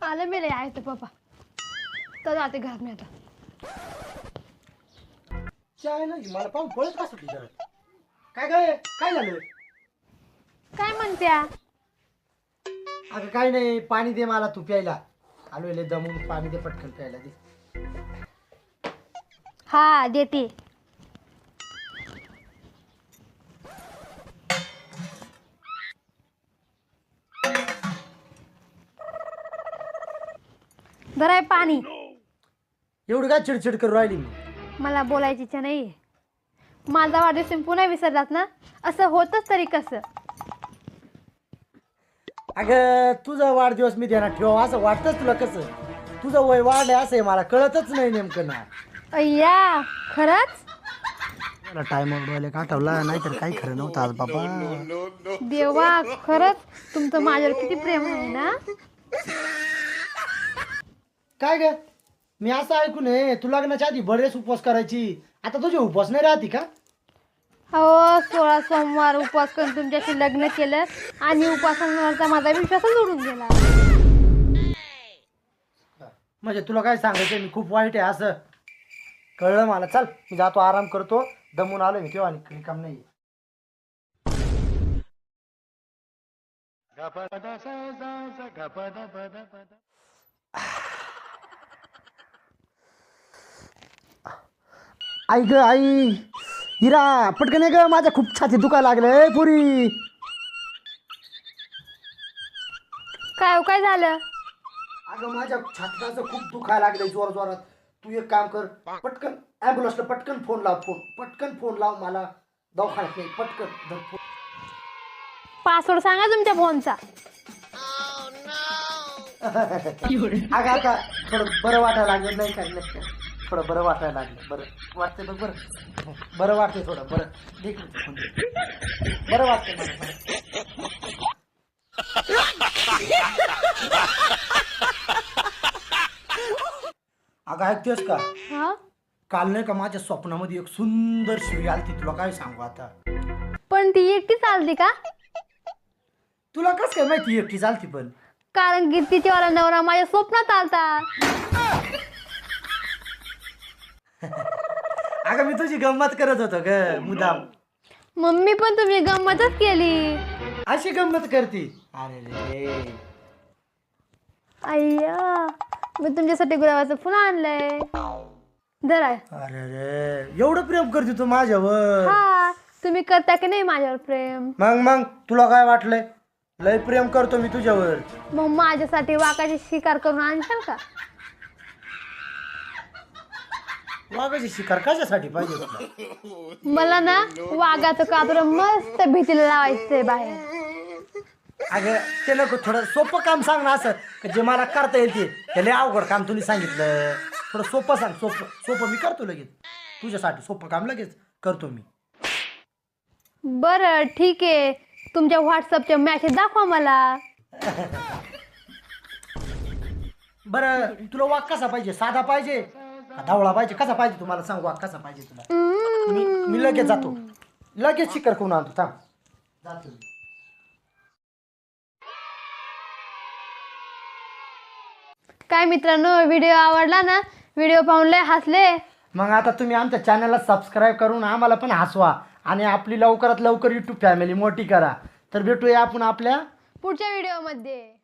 आलं मेले यायचं पप्पा तर जाते घरात मी आता. चाय नाही मला पाहून पळत का सुटली जरा. काय काय झालं? काय म्हणत्या? अगं काय नाही, पाणी दे मला तू प्यायला. आलो लय दमून, पाणी दे पटकन प्यायला दे. हा देते. बरं पाणी. एवढं काय चिडचिड करू राहिली मी? मला बोलायची इच्छा नाही. माझा वाढदिवस पुन्हा विसरलात ना? असं होतच तरी कसं? अगं तुझा वाढदिवस मी देणार ठेव असं वाटतंच तुला कसं? तुझं वय वाढलंय असं आहे मला कळतच नाही नेमकं ना. अय्या खरंच? मला टायमर डोळे काठवला नाही तर काही खरं नव्हतं आज बाबा. देवा खरंच तुमचं माझ्यावर किती प्रेम आहे ना. काय ग मी असं ऐकून आहे तू लग्नाच्या आधी बरेच उपवास करायची, आता तुझे उपवास नाही राहते का? हो 16 सोमवार उपवास करून तुमच्याशी लग्न केलं आणि उपवासांवरचा माझा विश्वासच उडून गेला. म्हणजे तुला काय सांगायचं मी खूप वाईट आहे असं कळलं मला. चल मी जातो आराम करतो, दमून आलो मी तेव्हा आणि काम नाही. आई ग आई, हिरा पटकन ये ग, माझ्या खूप छाती दुखायला लागले पुरी. काय झालं? अगं माझ्या छातीचं खूप दुखायला लागले जोर जोरात. तू एक काम कर, पटकन ॲम्ब्युलन्सला पटकन फोन लाव. पटकन फोन लाव मला दवाखान्यात नाही. पटकन धर फोन. पासवर्ड सांगा तुमच्या फोनचा. अगं आता थोडं बरं वाटायला लागलं. नाही काय नाही, थोडं बरं वाटायला लागलं. बरं वाटते बघ, बरं वाटते थोडं. बरं ठीक आहे, बरं वाटते मला. अगं ऐकतेस का? हा काल नाही का माझ्या स्वप्नामध्ये एक सुंदर शिवी आलती, तुला काय सांगू आता. पण ती एकटी चालती का? तुला कस काय माहिती एकटी चालती? पण कारण की तिच्यावाला नवरा माझ्या स्वप्नात आलता. अगं मी तुझी गंमत करत होतो ग मुदाम. मम्मी पण तुम्ही गंमतच केली. अशी गंमत करती? अरे रे अय्या मी तुमच्यासाठी गुलाबाचं फुल आणलंय. धरा. अरे रे एवढं प्रेम करते तू माझ्यावर? हा तुम्ही करता की नाही माझ्यावर प्रेम? मग तुला काय वाटलंय? लय प्रेम करतो मी तुझ्यावर. मग माझ्यासाठी वाघाची शिकार करून आणशाल का? वाघाची शिकार कशासाठी पाहिजे तुला? मला ना वाघाचं कातडं मस्त भीतीला लावायचंय बाहेर. अगं ते नको, थोडं सोपं काम सांग ना असं जे मला करता येईल. ते लय अवघड काम तुम्ही सांगितलं. थोडं सोपं सांग. सोपं मी करतो लगेच तुझ्यासाठी. सोपं काम लगेच करतो मी. बरं ठीक आहे, तुमच्या व्हॉट्सअपचे मॅसेज दाखवा मला. बरं तुला वाघ कसा पाहिजे? साधा पाहिजे का धावळा पाहिजे? कसा पाहिजे तुम्हाला सांग. वाघ कसा पाहिजे तुला? मी लगेच जातो, लगेच शिकार करून आणतो. थांब जातो. काय मित्रांनो व्हिडिओ आवडला ना? व्हिडिओ पाहून लय हसले. मग आता तुम्ही आमच्या चॅनलला सबस्क्राईब करून आम्हाला पण हसवा आणि आपली लवकरात लवकर यूट्यूब फॅमिली मोठी करा. तर भेटूया आपण आपल्या पुढच्या व्हिडिओमध्ये.